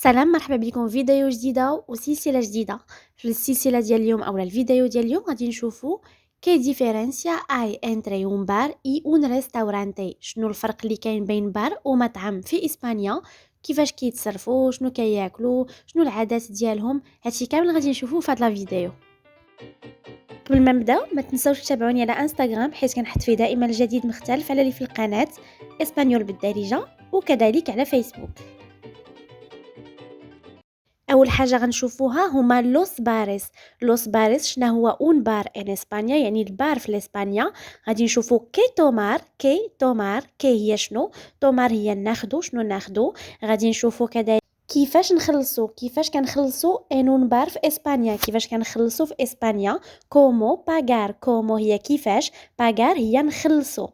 سلام، مرحبا بكم في فيديو جديدة وسلسلة جديدة. في السلسلة ديال اليوم اولا الفيديو ديال اليوم غادي نشوفوا كي ديفيرنسيا اي انتري un بار اي un ريستورانتي. شنو الفرق اللي كاين بين بار ومطعم في اسبانيا، كيفاش كيتصرفوا، شنو كياكلوا، شنو العادات ديالهم. هادشي كامل غادي نشوفوه في هاد لا فيديو. قبل ما نبداو ما تنساوش تتابعوني على انستغرام حيت كنحط فيه دائما الجديد مختلف على اللي في القناة اسبانيول بالدارجة، وكذلك على فيسبوك. اول حاجه غنشوفوها هما لوس باريس شنو هو اون بار ان اسبانيا، يعني البار في اسبانيا. غادي نشوفو كي هي شنو تومار، هي ناخدو شنو ناخدو. غادي نشوفو كذلك كيفاش كنخلصو انون بار في اسبانيا، كيفاش كنخلصو في اسبانيا. كومو هي كيفاش، باغار هي نخلصو.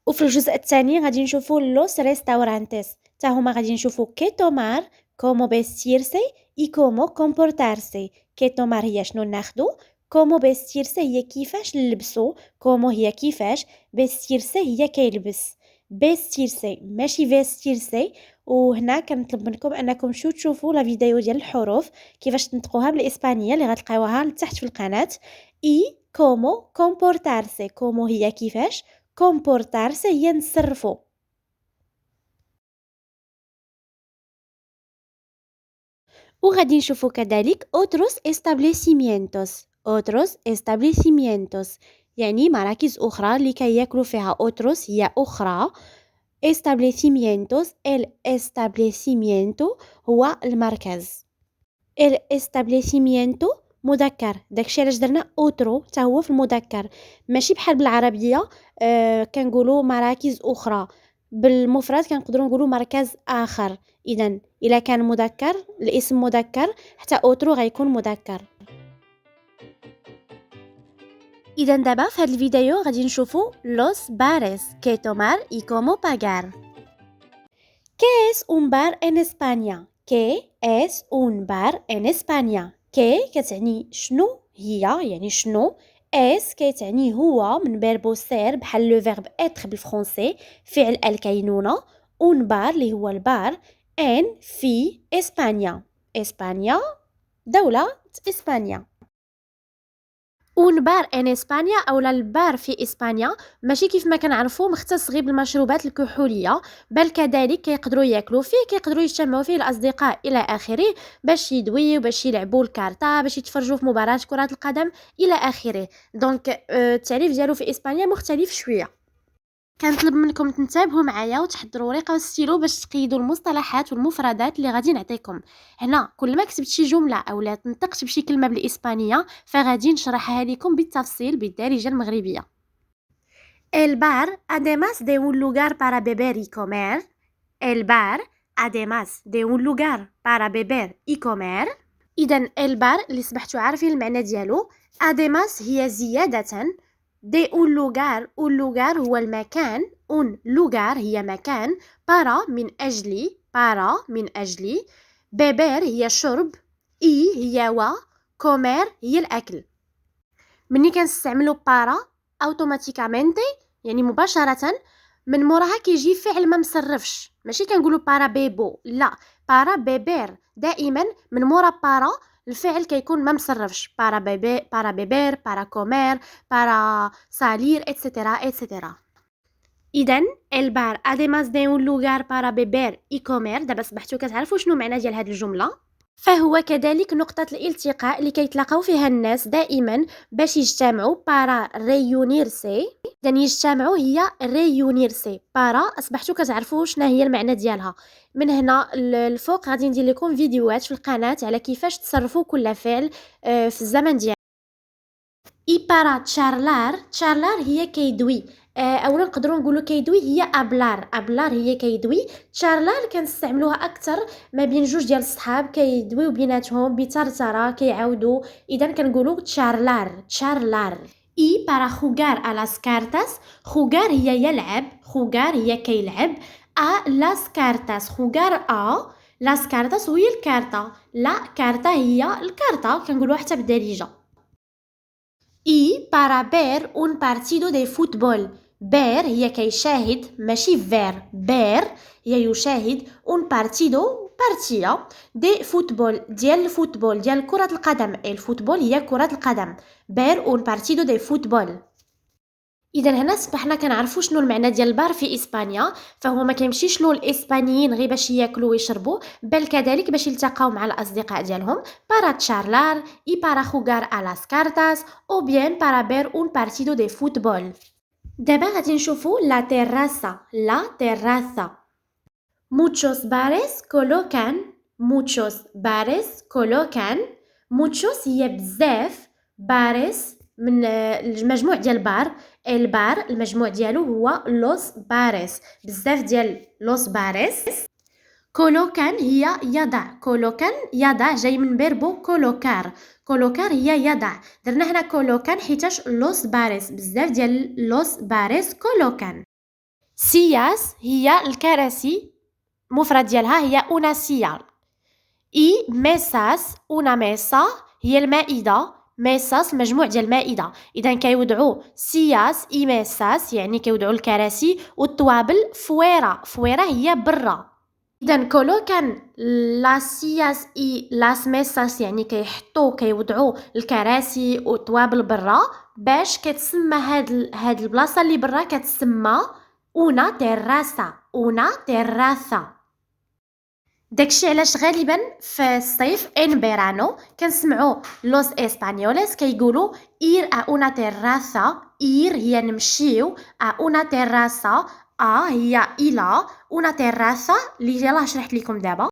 وفي الجزء الثاني غادي نشوفو لوس ريستورانتيس، تا هما غادي نشوفو كي تومار، كومو فيستيرسي اي كومو كومبورتارسي. كي تومار هي شنو ناخدو، كومو فيستيرسي هي كيفاش نلبسو، كومو هي كيفاش، فيستيرسي هي كيلبس. فيستيرسي ماشي فيستيرسي. وهنا كنطلب منكم انكم تشوفوا لا فيديو ديال الحروف كيفاش تنطقوها بالاسبانيه اللي غتلقاوها لتحت في القناه. اي كومو كومبورتارسي، كومو هي كيفاش، comportarse هي نصرفو. وغادي نشوفو كذلك otros establecimientos يعني مراكز أخرى اللي كياكلوا فيها. otros هي أخرى، establecimientos el establecimiento هو المركز. el establecimiento مذكر، داكشي علاش درنا اوترو حتى هو في المذكر، ماشي بحال بالعربيه. كنقولوا مراكز اخرى، بالمفرد كنقدروا نقولوا مركز اخر. اذا الا كان مذكر الاسم مذكر حتى اوترو غيكون مذكر. اذا دابا في هذا الفيديو غادي نشوفوا لوس باريس كي تومار اي كومو باغار. ¿Qué es un bar en España? ¿Qué es un bar en España? كي كتعني شنو هي، يعني شنو. اس كتعني هو من فيربو سير بحال لو فيرب اتر بالفرنسي، فعل الكينونه. اون بار اللي هو البار، ان في اسبانيا، اسبانيا دولة اسبانيا. اون بار ان اسبانيا اولا البار في اسبانيا ماشي كيف ما كنعرفوا مختص غير بالمشروبات الكحوليه، بل كذلك كيقدروا ياكلوا فيه، كيقدروا يجتمعوا فيه الاصدقاء الى اخره، باش يدويو، باش يلعبوا الكارطه، باش يتفرجوا في مباراه كره القدم الى اخره. دونك التعريف ديالو في اسبانيا مختلف شويه. كنطلب منكم تنتبهوا معايا وتحضروا ورقه وستيلو باش تقيدوا المصطلحات والمفردات اللي غادي نعطيكم. هنا كل ما كتبت شي جمله اولا تنطقت بشي كلمه بالاسبانيه فغادي نشرحها لكم بالتفصيل بالدارجه المغربيه. El bar, además de un lugar para beber y comer, el bar, además de un lugar para beber y comer. إذن البار اللي صبحتوا عارفين المعنى ديالو، además هي زيادة، de un lugar، un lugar هو المكان، un lugar هي مكان، para من أجل، para من أجل، beber هي شرب، и هي و، comer هي الأكل. مني كنستعملو para اوتوماتيكامنتي يعني مباشرة من موراها كيجي فعل ما مصرفش، ماشي كنقولو para bebo، لا، para beber دائما من مورا para الفعل كيكون ما مصرفش، para beber para comer para salir etc. إذن البار además de un lugar para beber y comer، دابا صبحتو كتعرفوا شنو معنى ديال هاد الجملة. فهو كذلك نقطة الالتقاء اللي كيتلاقاو فيها الناس دائما باش يجتمعوا para reunirse. إذن يجتمعوا هي reunirse، para أصبحتوا كتعرفوا شنو هي المعنى ديالها. من هنا الفوق غادي ندير لكم فيديوهات في القناة على كيفاش تصرفوا كل فعل في الزمن ديالو. اي بارا تشارلار هي كيدوي. اولا نقدروا نقولوا كيدوي هي ابلار هي كيدوي. تشارلار كنستعملوها اكثر ما بين جوج ديال الصحاب كيدويو بيناتهم بترتره كيعاودوا، اذا كنقولوا تشارلار. اي بارا خوغار الاس كارتاس، خوغار هي يلعب، خوغار هي كيلعب، لاس كارتاس خوغار لاس كارتاس وهي الكارطه، لا كارطه هي الكارطه كنقولوها حتى بالدارجه. Y para ver un partido de fútbol. بير هي كيشاهد ماشي فير، بير هي يشاهد un partido بارتية دي فوتبول ديال الفوتبول ديال كرة القدم. الفوتبول هي كرة القدم. بير un partido دي فوتبول. اذا هنا صبحنا كنعرفوا شنو المعنى ديال البار في اسبانيا، فهو ما كيمشيش له الاسبانيين غير باش ياكلوا ويشربوا، بل كذلك باش يلتقاو مع الاصدقاء ديالهم para charlar y para jugar a las cartas o bien para ver un partido de fútbol. دابا غادي نشوفوا لا تيراسا. لا تيراسا. muchos bares colocan muchos bares colocan muchos هي بزاف، bares من المجموع ديال بار. البار المجموع ديالو هو لوس باريس، بزاف ديال لوس باريس. كولوكان هي يضع، كولوكان يضع جاي من بيربو كولوكار. كولوكار هي يضع، درنا هنا كولوكان حيتاش لوس باريس بزاف ديال لوس باريس كولوكان. سياس هي الكراسي، مفرد ديالها هي اون سيال. اي ميساس اون ميسا هي المائدة، ميساس المجموع ديال المائدة. اذا كيوضعوا سياس اي ميساس يعني كيوضعوا الكراسي والطوابل فويرا. فويرا هي برا. اذا كولوكان لاس سياس اي لاس ميساس يعني كيحطوا كيوضعوا الكراسي والطوابل برا، باش كتسمى هاد البلاصه اللي برا كتسمى اون تيراسا. اون تيراسا. داكشي علاش غالبا في الصيف ان بيرانو كنسمعوا لوس اسبانيوليس كيقولوا اير ا اون تيراسا. اير هي نمشيو، ا اون تيراسا هي الى اون تيراسا اللي يلاه شرحت لكم دابا.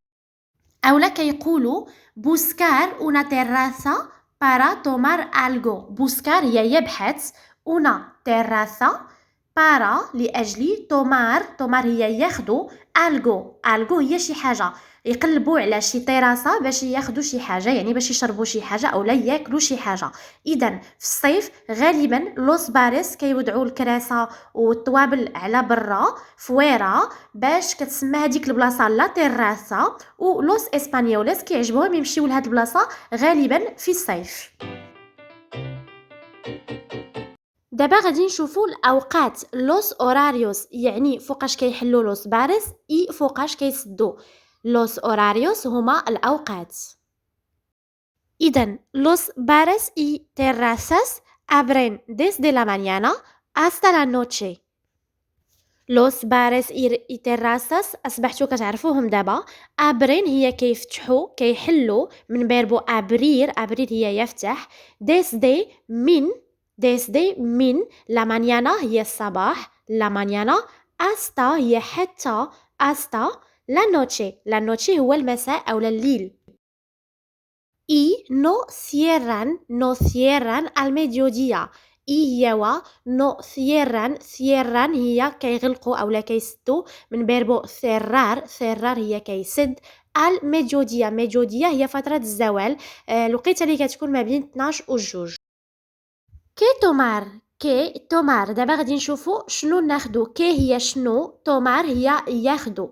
اولا كيقولوا بوسكار اون تيراسا para tomar algo. بوسكار هي يبحث، اون تيراسا para لأجل تومار. تومار هي ياخدو، algo. algo هي شي حاجة، يقلبوا على شي طراسة باش ياخدوا شي حاجة، يعني باش يشربوا شي حاجة أو لا ياكلوا شي حاجة. إذا في الصيف غالبا لوس باريس كيوضعوا الكراسة والطوابل على برا فويرا، باش كتسمى هذيك البلاصة لا تيراسا. ولوس اسبانيوليس كيعجبوهم يمشيو لهاد البلاصة غالبا في الصيف. دابا غادي نشوفوا الاوقات لوس اوراريوس، يعني فوقاش كيحلوا لوس باريس اي فوقاش كيسدوا. لوس اوراريوس هما الاوقات. اذا لوس باريس y terrazas abren desde la mañana hasta la noche. لوس باريس y terrazas اصبحتوا كتعرفوهم دابا. abren هي كيفتحوا كيحلوا من بيربو ابرير. ابرير هي يفتح. desde من la mañana هي الصباح، la mañana hasta هي حتى، hasta la noche. la noche هو المساء أو الليل. y no cierran al mediodía. هي و no cierran هي كيغلقوا أو لا كيسدوا من بيربو cerrar. cerrar هي كيسد. al mediodía. mediodía هي فترة الزوال، الوقيته اللي كتكون ما بين 12 و 2. كي تومار دابا غادي نشوفو شنو ناخدو. كي هي شنو، تومار هي ياخدو.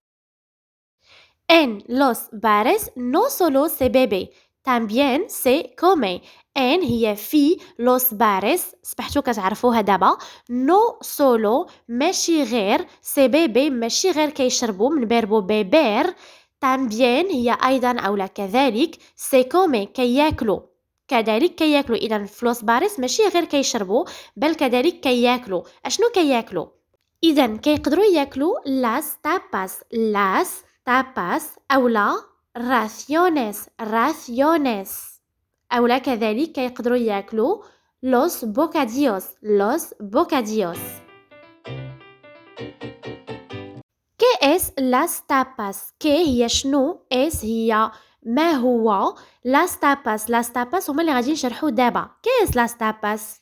en los bares no solo se bebe también se come. en هي في los bares صبحتو كتعرفوها دابا. no solo ماشي غير، se bebe ماشي غير كيشربو من بيربو بيبير. también هي ايضا اولا كذلك، se come كياكلو. كذلك كياكلوا. اذا فلوس باريس ماشي غير كيشربوا بل كذلك كياكلوا. اشنو كياكلوا؟ اذا كيقدروا ياكلوا لاس تاباس. لاس تاباس اولا راسيونيس اولا كذلك كيقدروا ياكلوا لوس بوكاديوس. كي اس لاس تاباس. كي هي شنو، اس هي ما هو، لاس تاباس هما اللي غادي نشرحو دابا. كيس لاس تاباس؟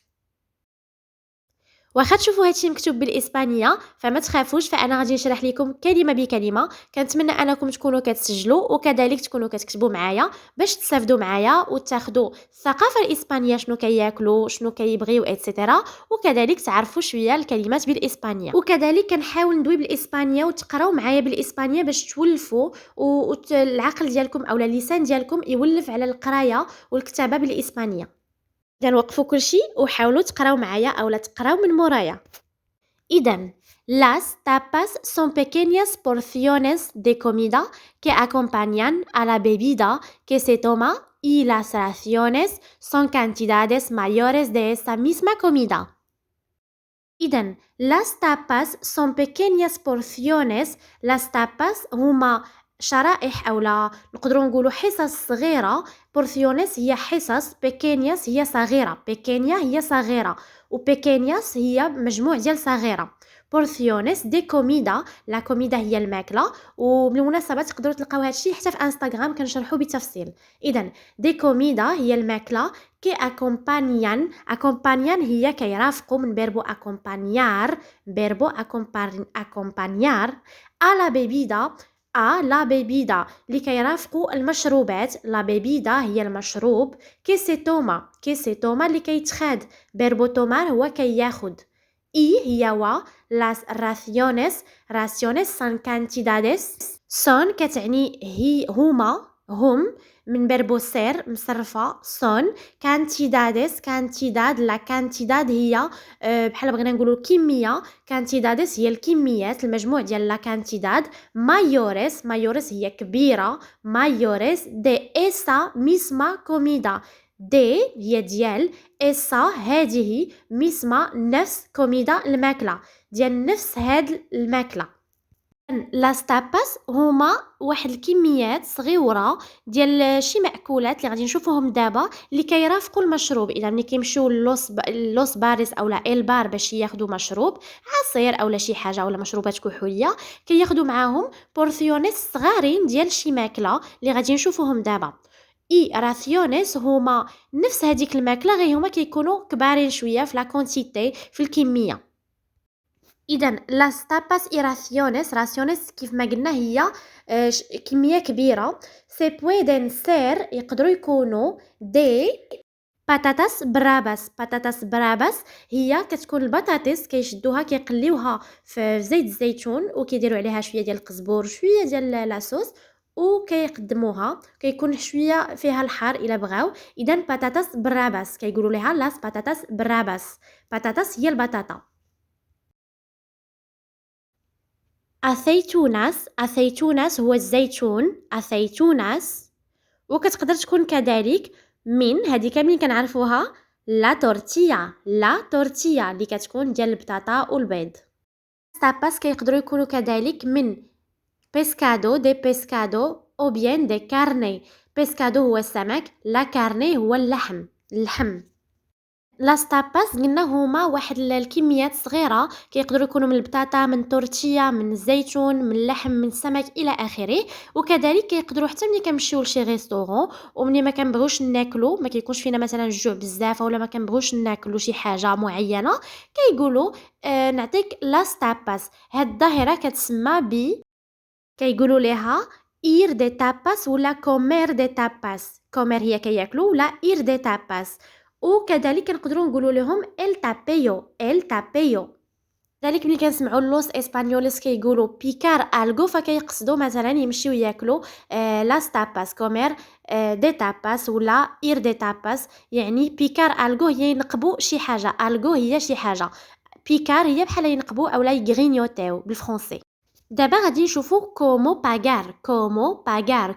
واخا تشوفوا هادشي مكتوب بالاسبانيه فما تخافوش، فانا غادي نشرح لكم كلمه بكلمه. كنتمنى انكم تكونوا كتسجلوا وكذلك تكونوا كتكتبوا معايا باش تستافدوا معايا وتاخذوا الثقافه الاسبانيه، شنو كياكلوا شنو كيبغيو ايتترا، وكذلك تعرفوا شويه الكلمات بالاسبانيه. وكذلك كنحاول ندوي بالاسبانيه وتقراو معايا بالاسبانيه باش تولفوا والعقل ديالكم او اللسان ديالكم يولف على القرايه والكتابه بالاسبانيه. اذا وقفوا كلشي وحاولوا تقراو معايا اولا تقراو من مورايا. إذن las tapas son pequeñas porciones de comida que acompañan a la bebida que se toma y las raciones son cantidades mayores de esa misma comida. إذن las tapas son pequeñas porciones. las tapas هما شرائح أو نقدروا نقولوا حصص صغيرة. porciones هي حصص. pequeñas هي صغيرة. pequeña هي صغيرة و pequeñas هي مجموع ديال صغيرة. porciones de comida. la comida هي الماكلة وبالمناسبة تقدروا تلقاو هادشي حتى في انستغرام كنشرحو بتفصيل. إذن de comida هي الماكلة que acompañan هي كيرافقوا من verbo acompañar a la bebida اللي كيرافقوا المشروبات. la bebida هي المشروب que se toma اللي كيتخاد. verbo tomar هو كياخد. هي و las raciones son cantidades. son كتعني هم من verbo ser مصرفة. son cantidad. la cantidad هي بحال بغينا نقولوا الكمية. cantidades هي الكميات المجموع ديال la cantidad. mayores هي كبيرة. mayores de esa misma comida. هي ديال esa هذه misma نفس comida الماكلة ديال نفس هاد الماكلة. las tapas هما واحد الكميات صغيورة ديال شي مأكولات اللي غادي نشوفوهم دابا اللي كيرافقوا المشروب. اذا ملي كيمشيو لوس باريس اولا البار باش ياخذوا مشروب عصير اولا شي حاجه ولا مشروبات كحوليه كياخذوا معاهم بورسيونيس صغارين ديال شي ماكله اللي غادي نشوفوهم دابا. راسيونيس هما نفس هذيك الماكله غير هما كيكونوا كبارين شويه في لا كونتيتي في الكميه. إذن las tapas y raciones كيف ما قلنا هي كمية كبيرة. se pueden ser يقدروا يكونوا de patatas bravas. هي كتكون البطاطس كيشدوها كيقليوها في زيت الزيتون وكيديروا عليها شوية ديال القزبور شوية ديال لاصوص وكيقدموها كيكون شوية فيها الحار إلا بغاو. إذن patatas bravas كيقولوا لها las patatas bravas. patatas هي البطاطا. aceitunas هو الزيتون. aceitunas وكتقدر تكون كذلك من هذه كاملين كنعرفوها لا تورتيا اللي كتكون ديال البطاطا والبيض. tapas كيقدروا يكونوا كذلك من pescado او bien de carne. pescado هو السمك. la carne هو اللحم. las tapas قلنا هما واحد الكميات صغيرة كيقدروا يكونوا من البطاطا من تورتيا من الزيتون من اللحم من السمك الى اخره. وكذلك كيقدروا حتى ملي كنمشيو لشي ريستورون ومني ما كنبغيوش ناكلو ما كيكونش فينا مثلا الجوع بزاف ولا ما كنبغيوش ناكلو شي حاجه معينه كيقولوا نعطيك las tapas. هاد الظاهره كتسمى ب كيقولوا ليها ir de tapas ولا comer de tapas. comer هي كياكلوا ولا ir de tapas. وكذلك نقدروا نقولوا لهم el tapeo. ذلك ملي كنسمعوا اللوس اسبانيوليس كيقولوا بيكار الغو فكيقصدوا مثلا يمشيو ياكلوا لاس تاباس كومير دي تاباس ولا اير دي تاباس. يعني بيكار الغو هي ينقبوا شي حاجه. الغو هي شي حاجه. بيكار هي بحال ينقبوا اولا يغرينيوتيو بالفرنسي. دابا غادي نشوفوا كومو باغار.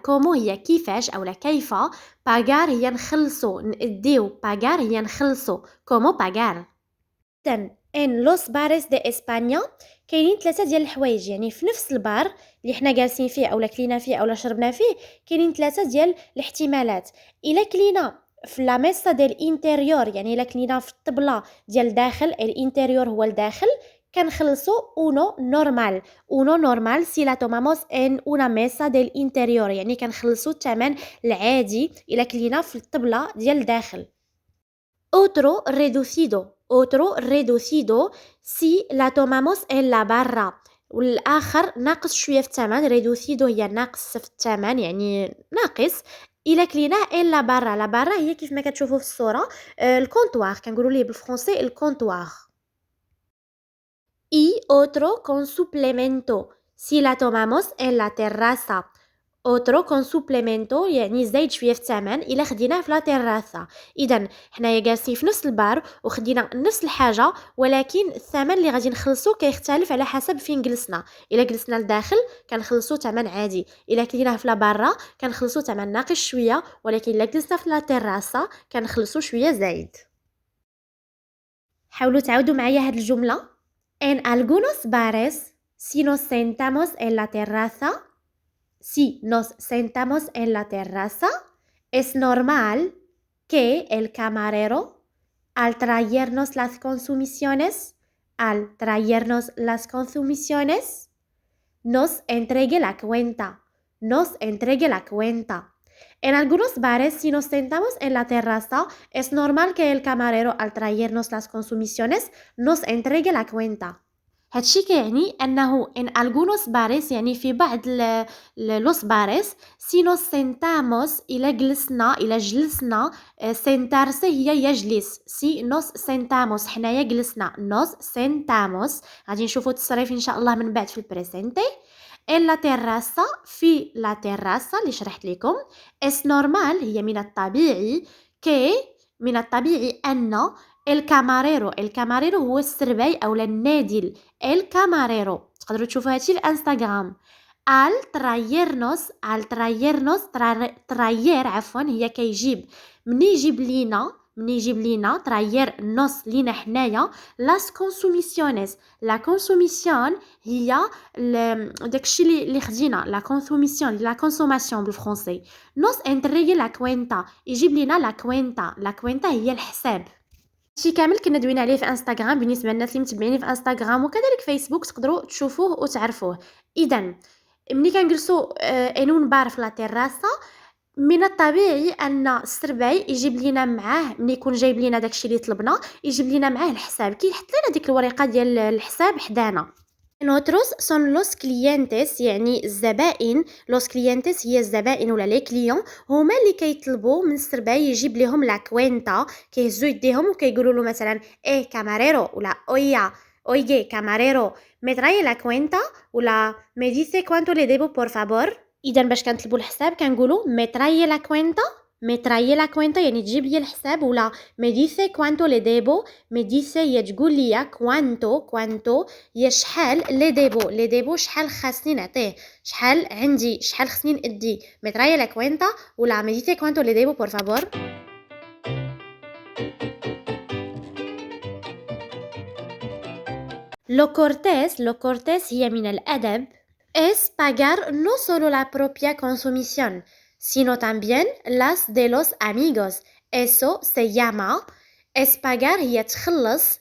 كومو هي كيفاش اولا كيف. باغار هي نخلصوا نأديو. باغار هي نخلصوا. كومو باغار. إذن ان لوس باريس دي اسبانيا كاينين 3 ديال الحوايج. يعني في نفس البار اللي حنا جالسين فيه اولا كلينا فيه اولا شربنا فيه كاينين 3 ديال الاحتمالات. الا كلينا في لا ميسا ديال انتيريور يعني الا كلينا في الطبله ديال داخل الانتيريور هو الداخل كنخلصوا uno normal si la tomamos en una mesa del interior. يعني كنخلصوا الثمن العادي الا كلينا في الطبله ديال الداخل. otro reducido si la tomamos en la barra. والاخر ناقص شويه في الثمن. reducido هي ناقص في الثمن يعني ناقص الا كليناه en la barra. la barra هي كيف ما كتشوفوا في الصوره الكونطوار كنقولوا ليه بالفرنسي الكونطوار. y otro con suplemento si la tomamos en la terraza. otro con suplemento يعني زايد شويه في الثمن الا خديناه في لا تيراسا. اذا حنايا جالسين في نفس البار وخدينا نفس الحاجه، ولكن الثمن اللي غادي نخلصو كيختلف على حسب فين جلسنا. الا جلسنا لداخل كنخلصو ثمن عادي، الا كديناه في لا برا كنخلصو ثمن ناقص شويه، ولكن الا جلسنا في لا تيراسا كنخلصو شويه زايد. حاولوا تعاودوا معايا هاد الجمله. En algunos bares si nos sentamos en la terraza Si nos sentamos en la terraza, es normal que el camarero, al traernos las consumiciones, nos entregue la cuenta. Nos entregue la cuenta. En algunos bares, si nos sentamos en la terraza, es normal que el camarero, al traernos las consumiciones, nos entregue la cuenta. هادشي كيعني انه ان algunos bares يعني في بعض los bares si nos sentamos الى جلسنا sentarse هي يجلس si nos sentamos حنايا جلسنا nos sentamos غادي نشوفوا التصريف ان شاء الله من بعد في البريسنتي en la terraza في la terraza اللي شرحت لكم es normal هي من الطبيعي ان الكاماريرو هو السرباي او النادل الكاماريرو تقدروا تشوفوا هادشي في الانستغرام al traernos تراير عفوا هي كيجيب مني يجيب لينا تراير نص لينا حنايا لاس كونسوميسيونيز لا كونسوميسيون هي داكشي اللي خدينا لا كونسوميسيون لا كونسوماسيون بالفرنسي نص انتريغي لا كوينتا يجيب لينا لا كوينتا هي الحساب. شي كامل كنا دوينا عليه في انستغرام بالنسبه للناس اللي متبعيني في انستغرام وكذلك فيسبوك تقدروا تشوفوه وتعرفوه. اذا ملي كنجلسوا انون بار في لا تيراسا من الطبيعي ان السرباي يجيب لينا معاه ملي يكون جايب لينا داكشي اللي طلبنا يجيب لينا معاه الحساب كيحط لنا ديك الورقه ديال الحساب حدانا. Nosotros son los clientes يعني الزبائن los clientes هي الزبائن ولا لي كليون هما اللي كيطلبوا من السرباي يجيب لهم لا كوينتا كيهزوا يديهم وكيقولوا له مثلا ايه كاماريرو ولا oye camarero me trae la cuenta ولا me dice cuánto le debo por favor. اذا باش كنطلبوا الحساب كنقولوا me trae la cuenta يعني تجيب لي الحساب ولا me dice cuánto le debo me dice هي تقول لي cuánto هي شحال le debo شحال خاصني نعطيه شحال خصني نأدي me trae la cuenta ولا me dice cuánto le debo por favor. Lo cortés هي من الأدب es pagar no solo la propia consumición sino también las de los amigos. Eso se llama es pagar هي تخلص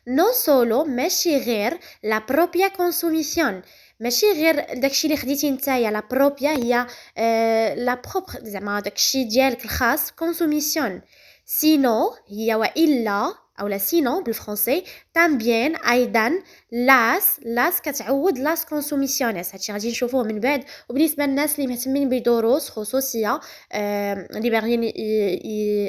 no solo ماشي غير la propia consumición ماشي غير داكشي اللي خديتي نتايا لا بروبيا هي لا بروبر زعما داكشي ديالك الخاص consumición سينو هي والا او لا سينو بالفرنسي تامبيان ايضا لاس كتعود لاس كونسوميسيونيس هادشي غادي نشوفوه من بعد. وبالنسبه للناس اللي مهتمين بدروس خصوصيه اللي باغيين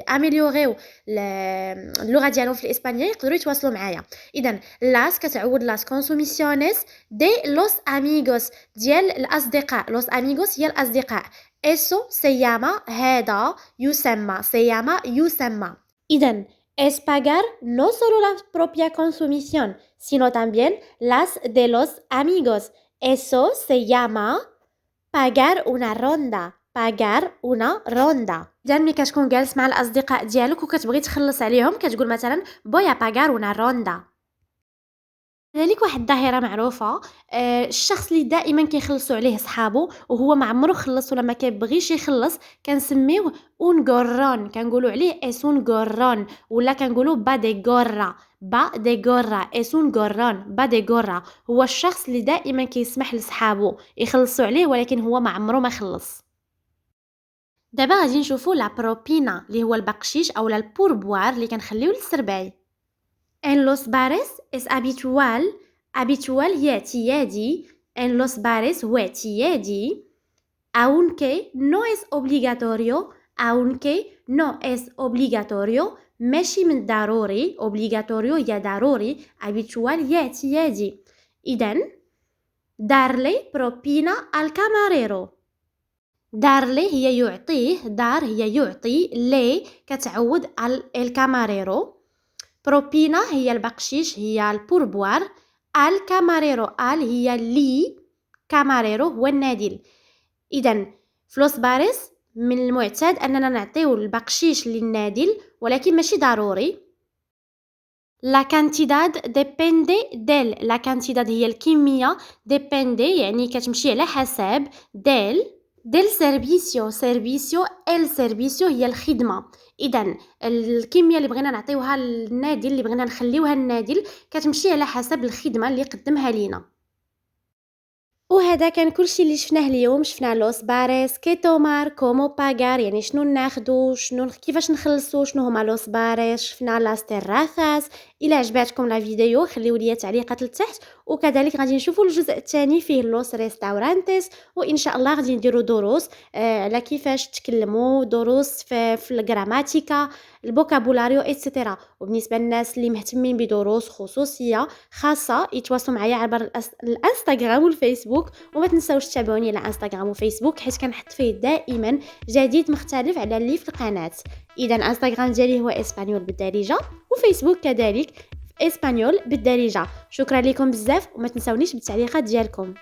اميليوريو اللغه ديالهم في الاسبانيه يقدروا يتواصلوا معايا. اذا لاس كتعود لاس كونسوميسيونيس دي لوس اميغوس ديال الاصدقاء لوس اميغوس هي الاصدقاء eso se llama هذا يسمى. اذا es pagar no solo la propia consumición, sino también las de los amigos. Eso se llama pagar una ronda. إذا ملي كتكون جالس مع الأصدقاء ديالك وكتبغي تخلص عليهم كتقول مثلا voy a pagar una ronda. كذلك واحد الظاهره معروفه الشخص اللي دائما كيخلصوا عليه صحابه وهو ما عمره خلص ولا ما كيبغيش يخلص كنسميوه اون غورون كنقولوا عليه اسون غورون ولا كنقولوا با دي غورا اسون غورون با دي غورا هو الشخص اللي دائما كيسمح لصحابه يخلصوا عليه ولكن هو ما عمره ما خلص. دابا غادي نشوفوا لا بروبينا اللي هو البقشيش او البوربوار اللي كنخليو للسرباي. En los bares es habitual هي اعتيادي en los bares هو اعتيادي aunque no es obligatorio ماشي من ضروري obligatorio هي ضروري habitual هي اعتيادي. إذن darle propina al camarero دار لي هي يعطيه، دار هي يعطي، لي كتعود على الكاماريرو، بروبينا هي البقشيش، هي البوربوار، الكاماريرو هي لي، كاماريرو هو النادل. إذا فلوس باريس من المعتاد أننا نعطيو البقشيش للنادل، ولكن ماشي ضروري. La cantidad depende del. La cantidad هي الكمية، depende يعني كتمشي على حساب، del servicio. servicio el servicio هي الخدمة. إذا الكمية اللي بغينا نعطيوها للنادل، اللي بغينا نخليوها للنادل، كتمشي على حسب الخدمة اللي قدمها لينا. وهذا كان كلشي اللي شفناه اليوم. شفنا لوس باريس، كي تومار، كومو باغار يعني شنو ناخدو، كيفاش نخلصو، شنو هما لوس باريس، شفنا لاس تيراساس. الى عجباتكم لا فيديو خليو لي تعليقات لتحت، وكذلك غادي نشوفوا الجزء الثاني فيه لوس ريستاورانتيس، وان شاء الله غادي نديروا دروس على كيفاش تكلموا، دروس في الجراماتيكا، البوكابولاريو ايتترا. وبالنسبه للناس اللي مهتمين بدروس خصوصيه خاصه يتواصلوا معايا عبر الانستغرام والفيسبوك، وما تنساوش تتابعوني على انستغرام وفيسبوك حيت كنحط فيه دائما جديد مختلف على اللي في القناه. اذا انستغرام ديالي هو اسبانيول بالدارجه، وفيسبوك كذلك اسبانيول بالدارجه. شكرا لكم بزاف، وما تنساونيش بالتعليقات ديالكم.